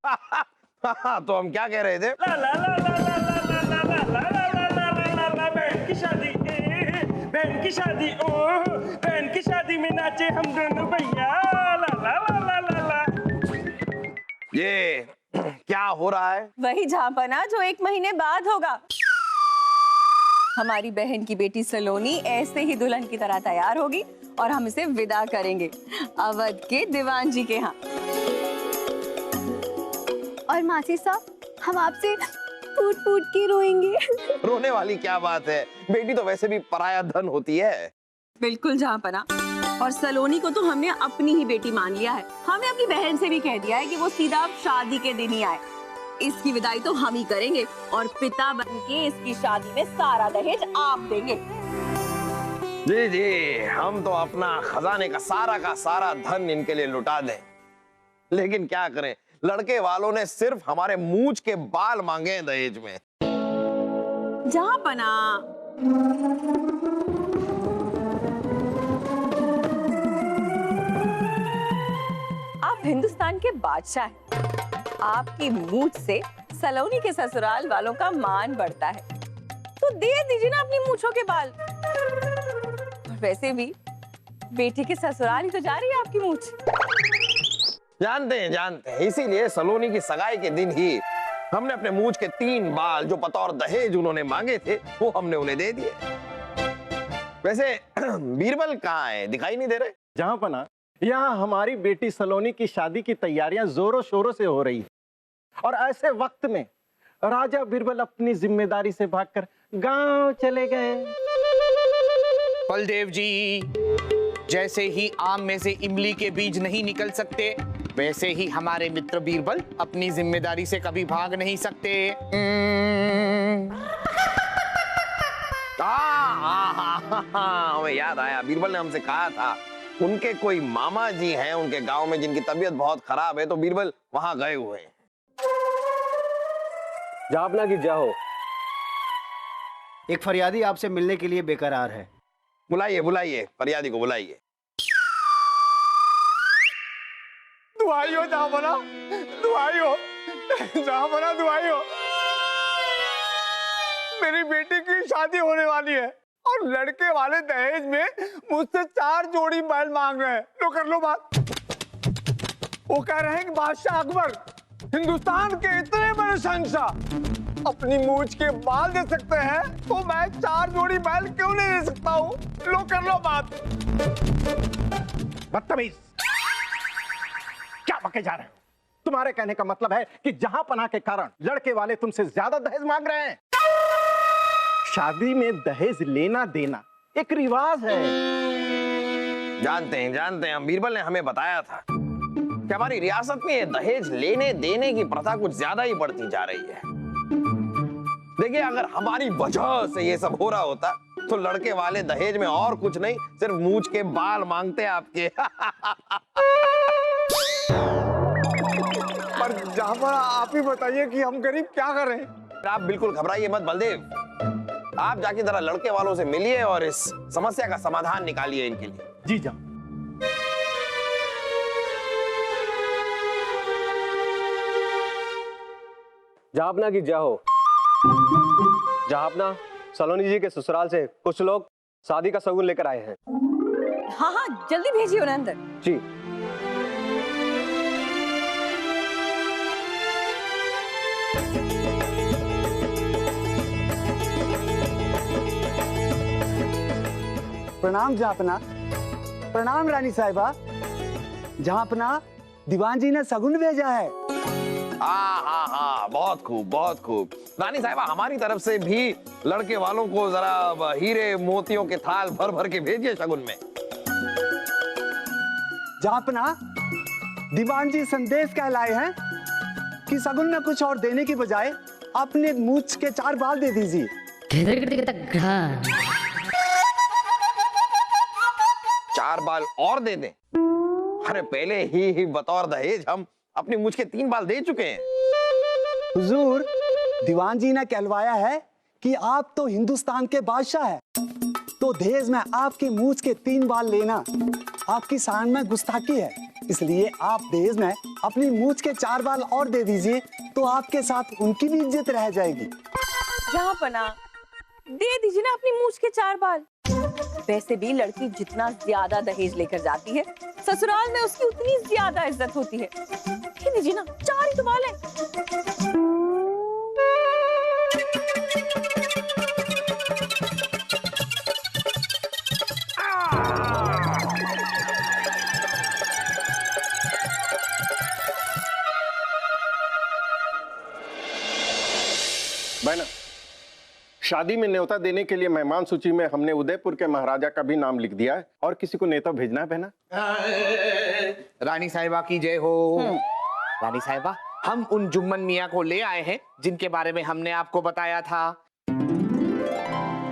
तो हम क्या कह रहे थे? ला ला ला ला ला ला ला ला ला ला ला ला ला ला बहन की शादी, बहन की शादी, ओ बहन की शादी में नाचे हम दोनों भैया। ला ला ला ला ला ला। ये क्या हो रहा है? वही झांपना जो 1 महीने बाद होगा। हमारी बहन की बेटी सलोनी ऐसे ही दुल्हन की तरह तैयार होगी और हम इसे विदा करेंगे अवध के दीवान जी के यहाँ। और मासी साहब, हम आपसे फूट फूट के रोएंगे। रोने वाली क्या बात है? बेटी तो वैसे भी पराया धन होती है। बिल्कुल झांपना। और सलोनी को तो हमने अपनी ही बेटी मान लिया है। हमने अपनी बहन से भी कह दिया है कि वो सीधा अब शादी के दिन ही आए। इसकी विदाई तो हम ही करेंगे और पिता बन के इसकी शादी में सारा दहेज आप देंगे। जी जी, हम तो अपना खजाने का सारा धन इनके लिए लुटा दें, लेकिन क्या करें, लड़के वालों ने सिर्फ हमारे मूंछ के बाल मांगे हैं दहेज में। झांपना, आप हिंदुस्तान के बादशाह हैं। आपकी मूंछ से सलोनी के ससुराल वालों का मान बढ़ता है, तो दे दीजिए ना अपनी मूंछों के बाल। और वैसे भी बेटी के ससुराल ही तो जा रही है आपकी मूंछ। जानते हैं, इसीलिए सलोनी की सगाई के दिन ही हमने अपने मूंछ के 3 बाल जो बतौर दहेज उन्होंने मांगे थे, वो हमने उन्हें दे दिए। वैसे बीरबल कहाँ है? दिखाई नहीं दे रहे। जहांपना, यहाँ हमारी बेटी सलोनी की शादी की तैयारियां जोरों शोरों से हो रही है और ऐसे वक्त में राजा बीरबल अपनी जिम्मेदारी से भागकर गांव चले गए। बलदेव जी, जैसे ही आम में से इमली के बीज नहीं निकल सकते, वैसे ही हमारे मित्र बीरबल अपनी जिम्मेदारी से कभी भाग नहीं सकते। हमें याद आया, बीरबल ने हमसे कहा था उनके कोई मामा जी हैं उनके गांव में जिनकी तबीयत बहुत खराब है, तो बीरबल वहां गए हुए हैं। जापना की जाओ, एक फरियादी आपसे मिलने के लिए बेकरार है। बुलाइए फरियादी को बुलाइए। दुआई हो झांपना, दुआई हो झांपना, दुआई हो। मेरी बेटी की शादी होने वाली है और लड़के वाले दहेज में मुझसे 4 जोड़ी बैल मांग रहे हैं। लो कर लो बात। वो कह रहे हैं कि बादशाह अकबर हिंदुस्तान के इतने बड़े शहंशाह अपनी मूंछ के बाल दे सकते हैं, तो मैं 4 जोड़ी बैल क्यों नहीं दे सकता हूँ? लो कर लो बात। बदतमीज, क्या बके जा रहे हो? तुम्हारे कहने का मतलब है कि जहांपना के कारण लड़के वाले तुमसे ज्यादा दहेज मांग रहे हैं। शादी में दहेज लेना देना एक रिवाज है। जानते हैं, बीरबल ने हमें बताया था कि हमारी रियासत में ये दहेज लेने देने की प्रथा कुछ ज्यादा ही बढ़ती जा रही है। देखिए, अगर हमारी वजह से ये सब हो रहा होता तो लड़के वाले दहेज में और कुछ नहीं, सिर्फ मूंछ के बाल मांगते आपके। पर जहां आप ही बताइए कि हम गरीब क्या करें? आप बिल्कुल घबराइए मत बलदेव, आप जाके जरा लड़के वालों से मिलिए और इस समस्या का समाधान निकालिए इनके लिए। जी जा। जहापना की जाओ, जहापना, सलोनी जी के ससुराल से कुछ लोग शादी का शगुन लेकर आए हैं। हाँ हाँ, जल्दी भेजिए उन्हें अंदर। जी। प्रणाम जहांपना। प्रणाम रानी साहिबा। जहांपना, दीवान जी ने शगुन भेजा है। हाँ, बहुत खूब। रानी साहिबा, हमारी तरफ से भी लड़के वालों को जरा हीरे मोतियों के थाल भर भर के भेजिए शगुन में। जहांपना, दीवान जी संदेश कहलाए हैं कि शगुन में कुछ और देने की बजाय अपने मूंछ के 4 बाल दे दीजिए। 4 बाल और दे दें? अरे पहले ही बतौर दहेज हम अपनी मूंछ के 3 बाल दे चुके हैं। हुजूर, दीवान जी ने कहलवाया है कि आप तो हिंदुस्तान के बादशाह हैं, तो दहेज में आपकी मूंछ के 3 बाल लेना आपकी शान में गुस्ताखी है। इसलिए आप दहेज में अपनी मूछ के 4 बाल और दे दीजिए, तो आपके साथ उनकी भी इज्जत रह जाएगी। जहाँ पना दे दीजिए ना अपनी मूछ के 4 बाल। वैसे भी लड़की जितना ज्यादा दहेज लेकर जाती है, ससुराल में उसकी उतनी ज्यादा इज्जत होती है। दे दीजिए ना, 4 ही तो बाल है। बहना, शादी में न्योता देने के लिए मेहमान सूची में हमने उदयपुर के महाराजा का भी नाम लिख दिया है और किसी को न्योता भेजना है बहना। रानी साहिबा की जय हो। रानी साहिबा, हम उन जुम्मन मियाँ को ले आए हैं जिनके बारे में हमने आपको बताया था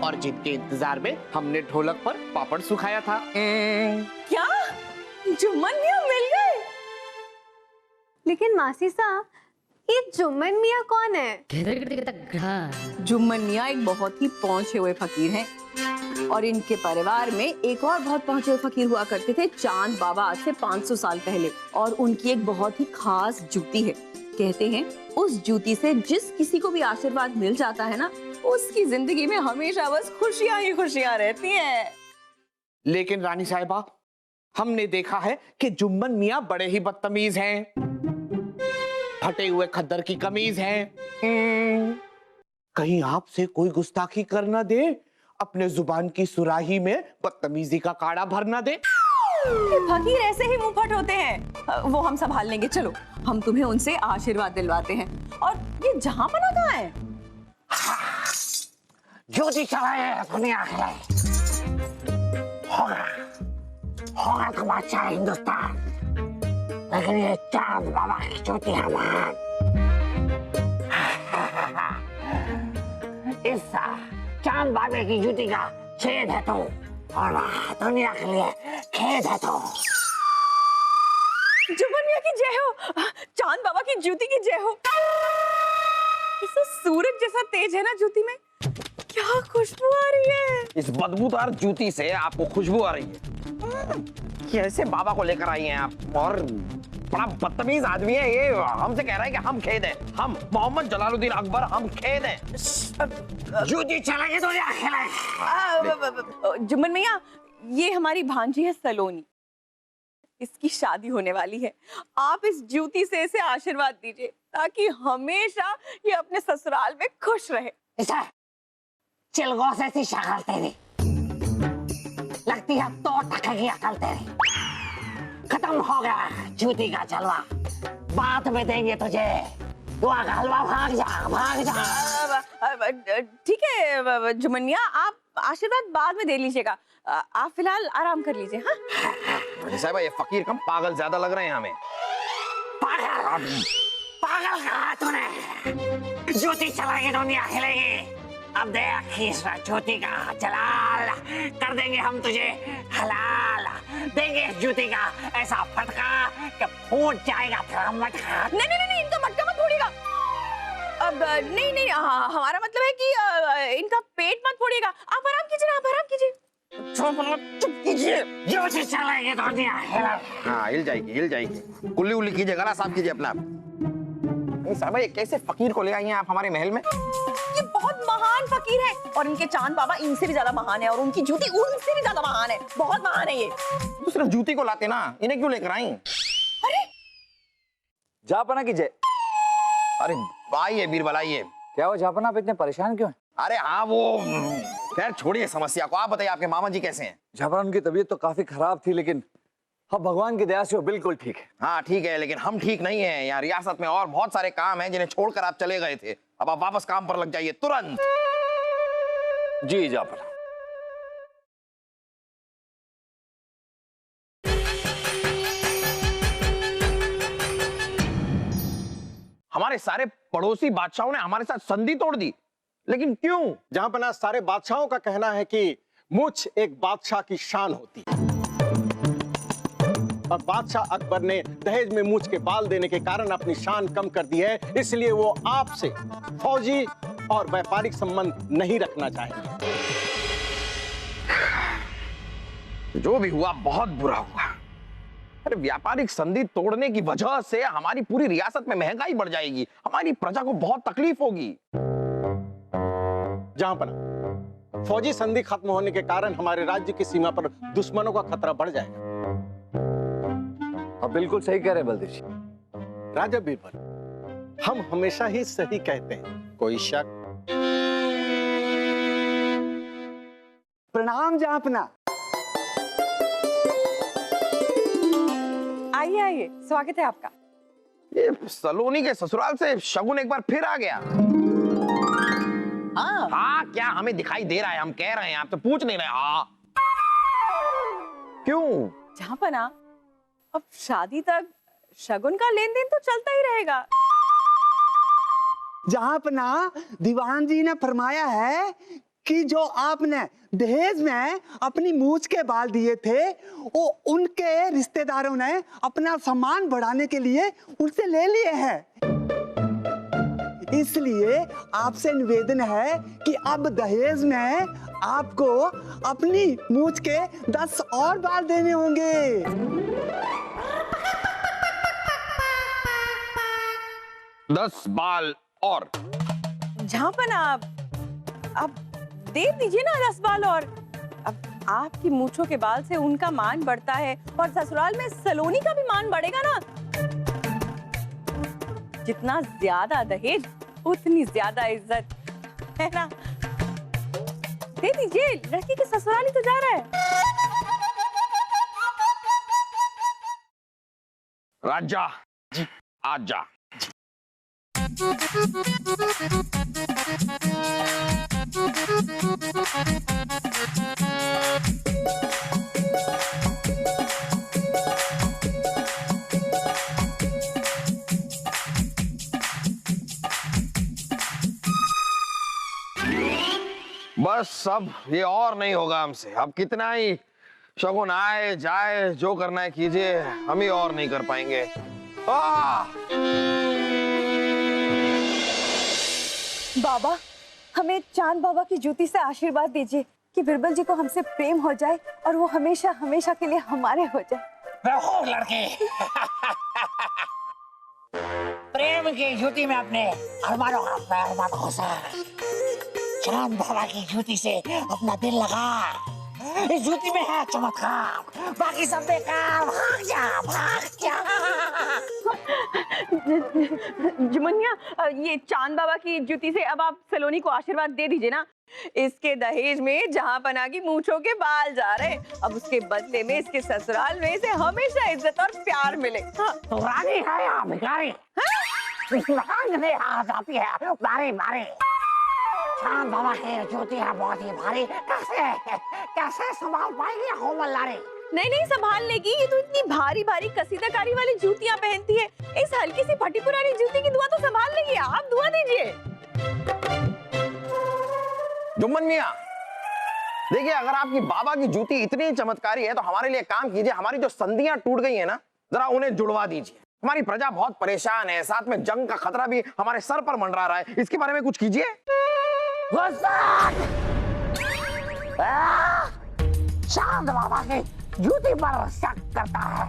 और जिनके इंतजार में हमने ढोलक पर पापड़ सुखाया था। क्या जुम्मन मियाँ मिल गए? लेकिन मासी साहब, ये जुम्मन मियाँ कौन है? जुम्मन मियाँ एक बहुत ही पहुंचे हुए फकीर हैं और इनके परिवार में एक और बहुत पहुंचे हुए फकीर हुआ करते थे, चांद बाबा, आज से 500 साल पहले। और उनकी एक बहुत ही खास जूती है। कहते हैं उस जूती से जिस किसी को भी आशीर्वाद मिल जाता है ना, उसकी जिंदगी में हमेशा बस खुशियां ही खुशियां रहती हैं। लेकिन रानी साहिबा, हमने देखा है कि जुम्मन मियाँ बड़े ही बदतमीज हैं, फटे हुए खद्दर की कमीज है। कहीं आपसे कोई गुस्ताखी कर ना दे, अपने जुबान की सुराही में बदतमीजी का काड़ा भर ना दे। फकीर ऐसे ही मुंहफट होते हैं, वो हम संभाल लेंगे। चलो हम तुम्हें उनसे आशीर्वाद दिलवाते हैं। और ये जहां पना कहाँ है? ज्योति चलाए दुनिया है, होगा तो बादशाह हिंदुस्तान, लेकिन ये चांद बाबा की ज्योति हमार। इस चांद बाबा की ज्योति का छेद है तो, और दुनिया के लिए खेद है तो। जुम्मन मियाँ की जय हो, चांद बाबा की ज्योति की जय हो। इस सूरज जैसा तेज है ना ज्योति में, क्या खुशबू आ रही है। इस बदबूदार जूती से आपको खुशबू आ रही है। कैसे बाबा को लेकर आई हैं आप? और बड़ा बदतमीज आदमी है ये, हमसे कह रहा है कि हम खेद हैं, हम मोहम्मद जलालुद्दीन अकबर, हम खेद हैं। जूती चलाएंगे तो क्या खेलाएं? जुम्मन मियाँ, ये हमारी भांजी है सलोनी, इसकी शादी होने वाली है। आप इस जूती से इसे आशीर्वाद दीजिए ताकि हमेशा ये अपने ससुराल में खुश रहे। चिलगोस ऐसी शक्ल तेरी, लगती है तो टके की अकल तेरी। खत्म हो गया जूती का जलवा, बाद में देंगे तुझे दुआ का हलवा। भाग जा, भाग जा। ठीक है जुम्मन मियाँ, आप आशीर्वाद बाद में दे लीजिएगा, आप फिलहाल आराम कर लीजिए। हाँ साहब, ये फकीर कम पागल ज्यादा लग रहे हैं हमें। पागल पागल कहा तूने? ज्योति चलाएंगे दुनिया हिलेगी। अब देख इस ज्योति का जलाल, कर देंगे हम तुझे हलाल, देंगे इस ज्योति का ऐसा फटका कि फूट जाएगा तेरा मटका। नहीं नहीं नहीं, इनका मटका मत फोड़िएगा। अब नहीं नहीं, हमारा मतलब है कि इनका पेट मत फोड़िएगा। आप आराम कीजिए ना, आप आराम कीजिए। चुप कीजिए। ज्योति चलाएंगे दुनिया हिला। हाँ, हिल जाएगी, हिल जाएगी। कुल्ली उल्ली कीजिए, गला साफ कीजिए अपना। साहब, ये कैसे फकीर को ले आई हैं आप हमारे महल में? ये बहुत महान फकीर है और इनके चांद बाबा इनसे भी ज्यादा महान है और उनकी जूती उनसे भी ज्यादा महान है। बहुत महान है ये। तो सिर्फ जूती को लाते ना, इन्हें क्यों लेकर आई? अरे जापना की जय। अरे आइए बीरबल, आइए। क्या हो जापना, आप इतने परेशान क्यों हैं? अरे हाँ, वो खैर छोड़िए समस्या को, आप बताइए आपके मामा जी कैसे हैं? जापना, उनकी तबीयत तो काफी खराब थी, लेकिन अब भगवान की दया से वो बिल्कुल ठीक है। हाँ ठीक है, लेकिन हम ठीक नहीं हैं। यहाँ रियासत में और बहुत सारे काम हैं जिन्हें छोड़कर आप चले गए थे। अब आप वापस काम पर लग जाइए तुरंत। जी जापना। हमारे सारे पड़ोसी बादशाहों ने हमारे साथ संधि तोड़ दी, लेकिन क्यों? जहां पर सारे बादशाहों का कहना है कि मूछ एक बादशाह की शान होती है और बादशाह अकबर ने दहेज में मूछ के बाल देने के कारण अपनी शान कम कर दी है, इसलिए वो आपसे फौजी और व्यापारिक संबंध नहीं रखना चाहेंगे। जो भी हुआ बहुत बुरा हुआ। अरे पर व्यापारिक संधि तोड़ने की वजह से हमारी पूरी रियासत में महंगाई बढ़ जाएगी, हमारी प्रजा को बहुत तकलीफ होगी। जहांपना, फौजी संधि खत्म होने के कारण हमारे राज्य की सीमा पर दुश्मनों का खतरा बढ़ जाएगा। आप बिल्कुल सही कह रहे हैं बलदेव जी। राजा बीरबल, हम हमेशा ही सही कहते हैं, कोई शक? प्रणाम जहाँपना। आइए आइए, स्वागत है आपका। ये सलोनी के ससुराल से शगुन एक बार फिर आ गया। हाँ, क्या हमें दिखाई दे रहा है? हम कह रहे हैं, आप तो पूछ नहीं रहे। हाँ, क्यों? जहाँपना, अब शादी तक शगुन का लेन देन तो चलता ही रहेगा। जहाँपना, दीवान जी ने फरमाया है कि जो आपने दहेज में अपनी मूछ के बाल दिए थे, वो उनके रिश्तेदारों ने अपना सम्मान बढ़ाने के लिए उनसे ले लिए हैं। इसलिए आपसे निवेदन है कि अब दहेज में आपको अपनी मूछ के 10 और बाल देने होंगे। 10 बाल और? जहाँपना, अब दे दीजिए ना 10 बाल और। अब आपकी मूंछों के बाल से उनका मान बढ़ता है और ससुराल में सलोनी का भी मान बढ़ेगा ना। जितना ज्यादा दहेज उतनी ज्यादा इज्जत, है ना? दे दीजिए, लड़की के ससुराल ही तो जा रहा है। राजा जी, आजा। बस अब ये और नहीं होगा हमसे। अब कितना ही शगुन आए जाए, जो करना है कीजिए, हम ही और नहीं कर पाएंगे। बाबा, हमें चांद बाबा की जूती से आशीर्वाद दीजिए कि बिरबल जी को हमसे प्रेम हो जाए और वो हमेशा हमेशा के लिए हमारे हो जाए। रहो लड़के। प्रेम की जूती में अपने अरमानों का पैर मत घुसा। चांद बाबा की जूती से अपना दिल लगा। इस जूती में है चमत्कार, बाकी सब बेकार। भाग जा, भाग जा। जुमनिया, ये चांद बाबा की जूती से अब आप सलोनी को आशीर्वाद दे दीजिए ना। इसके दहेज में जहाँपना की मूंछों के बाल जा रहे, अब उसके बदले में इसके ससुराल में इसे हमेशा इज्जत और प्यार मिले। हाँ। तो रानी है या भिखारी? मांगने आ जाती है बारी बारी। चांद बाबा की जूती है बहुत ही भारी। कैसे संभाल पाएगी कोमल लारी? नहीं नहीं, संभाल लेगी। ये तो इतनी भारी भारी कसीदाकारी वाली जूतियां पहनती है, इस हल्की सी फटी पुरानी जूती की दुआ तो संभाल लेगी। आप दुआ दीजिए। जुम्मन मियां, देखिए, अगर आपकी बाबा की जूती इतनी चमत्कारी है तो हमारे लिए काम कीजिए, हमारी जो संधियां टूट गई है ना, जरा उन्हें जुड़वा दीजिए। हमारी प्रजा बहुत परेशान है, साथ में जंग का खतरा भी हमारे सर पर मंडरा रहा है। इसके बारे में कुछ कीजिए। चांद बाबा की जूती पर शक करता है,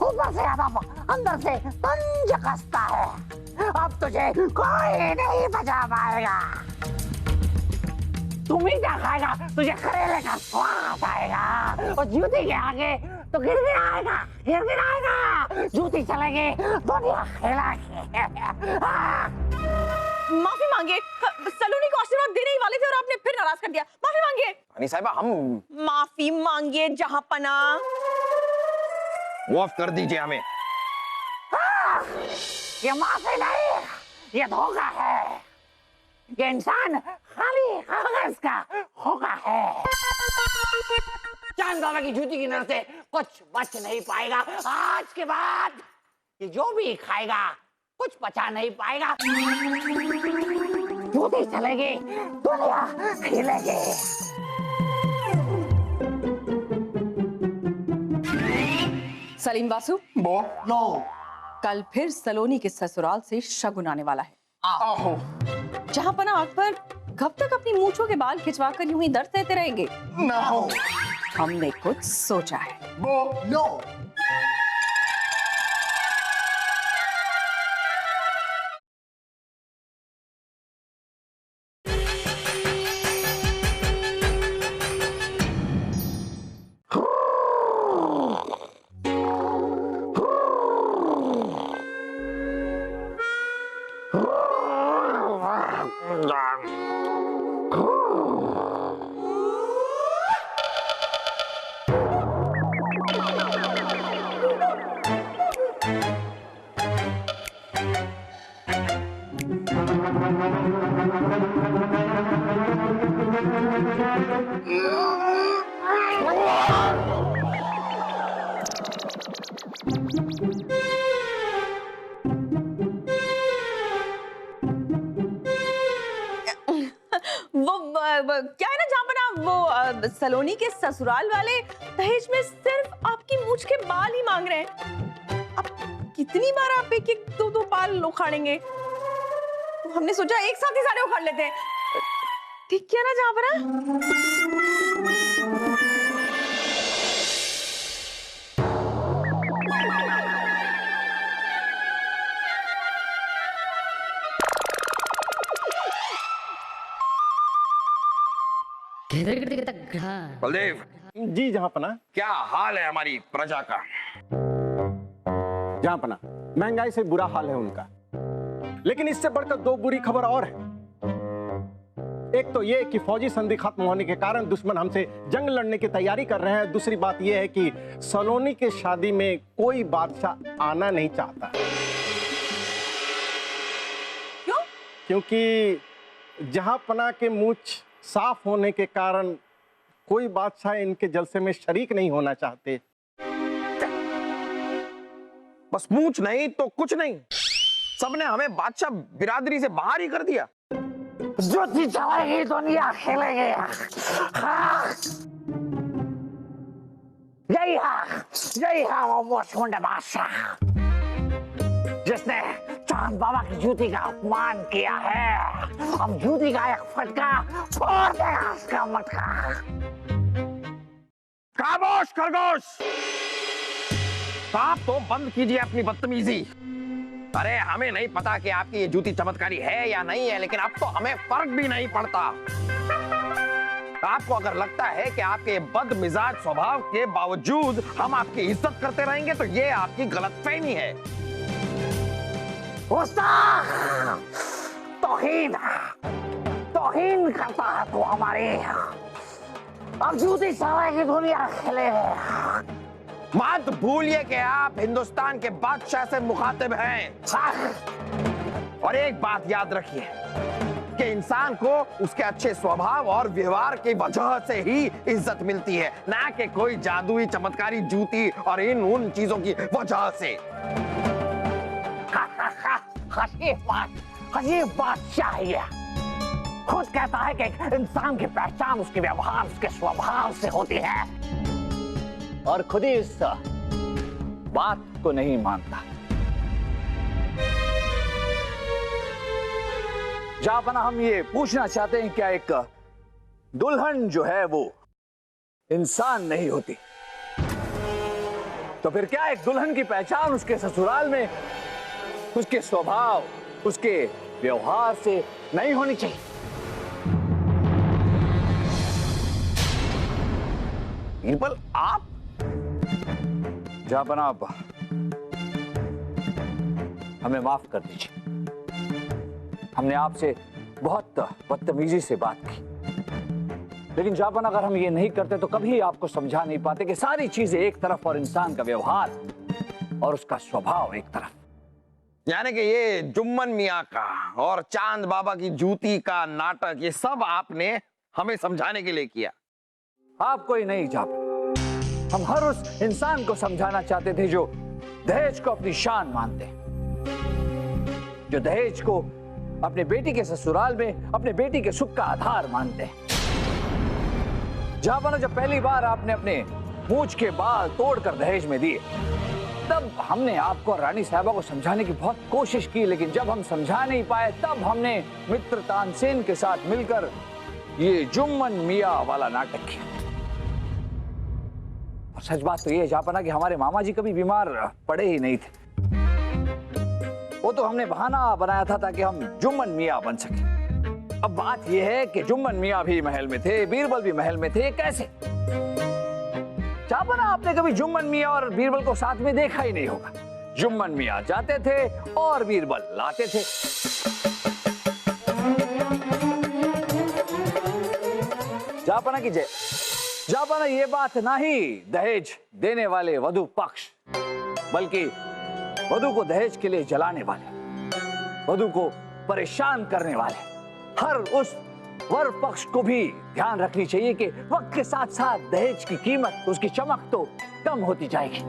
ऊपर से अदब, अंदर से तंज कसता है। अब तुझे कोई नहीं बचा पाएगा। तुम ही क्या खाएगा, तुझे करेले का स्वाद आएगा। और जूती के आगे तो गिड़गिड़ाएगा, गिड़गिड़ाएगा। जूती चलेगी, दुनिया हिलाएगी। माफी मांगिए, सलोनी को आशीर्वाद देने ही वाले थे और आपने फिर नाराज कर दिया। माफी मांगिए। रानी साहिबा, हम माफी मांगिए जहाँपना। माफ कर दीजिए हमें। ये माफी नहीं, ये धोखा है। ये इंसान खाली कागज का होगा है। चांद बाबा की जूती की नजर से कुछ बच नहीं पाएगा। आज के बाद ये जो भी खाएगा कुछ बचा नहीं पाएगा। जूती चलेगी, दुनिया हिलेगी। सलीम बासु, नो, कल फिर सलोनी के ससुराल से शगुन आने वाला है। जहाँपना, आप पर कब तक अपनी मूंछों के बाल खिंचवाकर यूं ही दर्द सहते रहेंगे? ना हो। हमने कुछ सोचा है। बोलो। क्या है ना जहाँ वो सलोनी के ससुराल वाले दहेज में सिर्फ आपकी मूंछ के बाल ही मांग रहे हैं। अब कितनी बार आप एक एक दो बाल उखाड़ेंगे? तो हमने सोचा एक साथ ही सारे उखाड़ लेते हैं। ठीक किया ना जहाँ पर? बलदेव जी जहाँपना। क्या हाल है हमारी प्रजा का? जहाँपना, महंगाई से बुरा हाल है उनका, लेकिन इससे बढ़कर दो बुरी खबर और है। एक तो ये कि फौजी संधि खत्म होने के कारण दुश्मन हमसे जंग लड़ने की तैयारी कर रहे हैं। दूसरी बात यह है कि सलोनी के शादी में कोई बादशाह आना नहीं चाहता। क्यों? क्योंकि जहाँपना के मूंछ साफ होने के कारण कोई बादशाह इनके जलसे में शरीक नहीं होना चाहते। बस मूंछ नहीं तो कुछ नहीं, सबने हमें बादशाह बिरादरी से बाहर ही कर दिया। ज्योति चलाएगी दुनिया खेलेगी। यही है वो मूंछ बादशाह जिसने चांद बाबा की जूती का अपमान किया है। अब जूती का एक फटका फोड़ देगा उसका मटका। खामोश खरगोश, आप तो बंद कीजिए अपनी बदतमीजी। अरे हमें नहीं पता कि आपकी ये जूती चमत्कारी है या नहीं है, लेकिन अब तो हमें फर्क भी नहीं पड़ता। आपको अगर लगता है कि आपके बदमिजाज स्वभाव के बावजूद हम आपकी इज्जत करते रहेंगे तो ये आपकी गलतफहमी है। तौहीन करता है तो हमारी। अब जूती सवाई की दुनिया खेले। मत भूलिए कि आप हिंदुस्तान के बादशाह से मुखातिब हैं। और एक बात याद रखिए कि इंसान को उसके अच्छे स्वभाव और व्यवहार की वजह से ही इज्जत मिलती है, ना कि कोई जादुई चमत्कारी जूती और इन उन चीजों की वजह से। अजीब बात चाहिए। खुद कहता है कि एक इंसान की पहचान उसके व्यवहार, उसके स्वभाव से होती है, और खुद ही इस बात को नहीं मानता। जहाँपना, हम ये पूछना चाहते हैं, क्या एक दुल्हन जो है वो इंसान नहीं होती? तो फिर क्या एक दुल्हन की पहचान उसके ससुराल में उसके स्वभाव, उसके व्यवहार से नहीं होनी चाहिए? बीरबल, आप जहाँपना, आप हमें माफ कर दीजिए। हमने आपसे बहुत बदतमीजी से बात की, लेकिन जहाँपना अगर हम ये नहीं करते तो कभी आपको समझा नहीं पाते कि सारी चीजें एक तरफ और इंसान का व्यवहार और उसका स्वभाव एक तरफ। यानी कि ये जुम्मन मियाँ का और चांद बाबा की जूती का नाटक, ये सब आपने हमें समझाने के लिए किया। आपको ही नहीं जहाँपना, हम हर उस इंसान को समझाना चाहते थे जो दहेज को अपनी शान मानते, जो दहेज को अपने बेटी के ससुराल में अपने बेटी के सुख का आधार मानते हैं। जहाँपना, जब पहली बार आपने अपने मूंछ के बाल तोड़कर दहेज में दिए, तब हमने आपको और रानी साहबा को समझाने की बहुत कोशिश की, लेकिन जब हम समझा नहीं पाए तब हमने मित्र तानसेन के साथ मिलकर ये जुम्मन मियाँ वाला नाटक किया। और सच बात तो ये है जापना कि हमारे मामा जी कभी बीमार पड़े ही नहीं थे। वो तो हमने बहाना बनाया था ताकि हम जुम्मन मियाँ बन सके। अब बात यह है कि जुम्मन मियाँ भी महल में थे, बीरबल भी महल में थे, कैसे? जापना आपने कभी जुम्मन मियाँ और बीरबल को साथ में देखा ही नहीं होगा। जुम्मन मियाँ जाते थे और बीरबल लाते थे। जापना की जय। जापना ये बात ना ही दहेज देने वाले वधु पक्ष, बल्कि वधु को दहेज के लिए जलाने वाले, वधु को परेशान करने वाले हर उस वर पक्ष को भी ध्यान रखनी चाहिए कि वक्त के साथ साथ दहेज की कीमत, उसकी चमक तो कम होती जाएगी,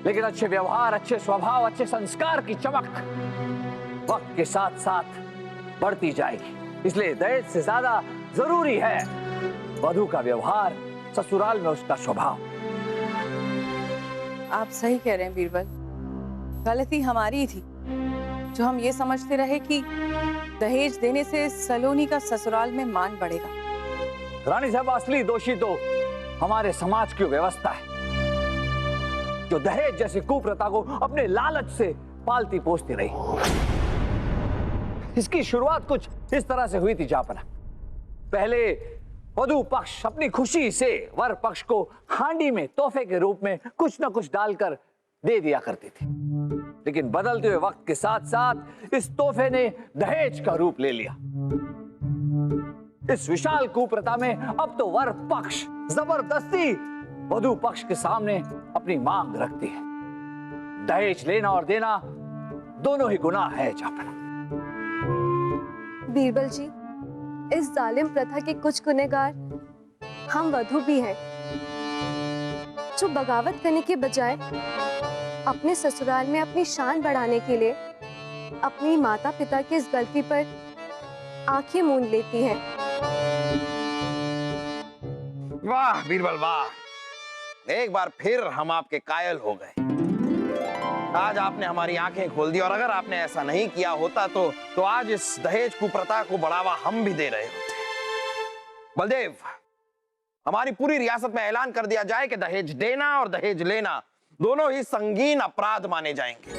लेकिन अच्छे व्यवहार, अच्छे स्वभाव, अच्छे संस्कार की चमक वक्त के साथ साथ बढ़ती जाएगी। इसलिए दहेज से ज्यादा जरूरी है वधु का व्यवहार, ससुराल में उसका स्वभाव। आप सही कह रहे हैं बीरबल, गलती हमारी थी जो हम ये समझते रहे कि दहेज देने से सलोनी का ससुराल में मान बढ़ेगा। रानी साहब, असली दोषी तो हमारे समाज की व्यवस्था है जो दहेज जैसी कुप्रथा को अपने लालच से पालती पोसती रही। इसकी शुरुआत कुछ इस तरह से हुई थी जापना। पहले वधु पक्ष अपनी खुशी से वर पक्ष को हांडी में तोहफे के रूप में कुछ न कुछ डालकर दे दिया करती थी, लेकिन बदलते हुए वक्त के साथ साथ इस तोहफे ने दहेज का रूप ले लिया। इस विशाल कुप्रथा में अब तो वर पक्ष जबरदस्ती वधु पक्ष के सामने अपनी मांग रखती है। दहेज लेना और देना दोनों ही गुनाह है जापना। बीरबल जी, इस जालिम प्रथा के कुछ गुनहगार हम वधु भी हैं, जो बगावत करने के बजाय अपने ससुराल में अपनी शान बढ़ाने के लिए अपनी माता पिता की इस गलती पर आंखें मूंद लेती हैं। वाह बीरबल वाह, एक बार फिर हम आपके कायल हो गए। आज आपने हमारी आंखें खोल दी, और अगर आपने ऐसा नहीं किया होता तो आज इस दहेज कुप्रथा को बढ़ावा हम भी दे रहे होते। बलदेव, हमारी पूरी रियासत में ऐलान कर दिया जाए कि दहेज देना और दहेज लेना दोनों ही संगीन अपराध माने जाएंगे,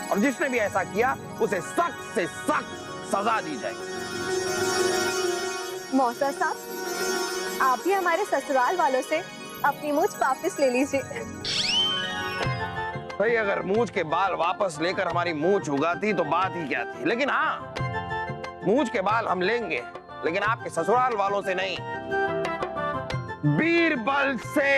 और जिसने भी ऐसा किया उसे सख्त से सख्त सजा दी जाएगी। मौसा साहब, आप भी हमारे ससुराल वालों से अपनी मूंछ वापस ले लीजिए। भाई, अगर मूंछ के बाल वापस लेकर हमारी मूंछ उगाती तो बात ही क्या थी, लेकिन हाँ, मूंछ के बाल हम लेंगे, लेकिन आपके ससुराल वालों से नहीं, बीरबल से।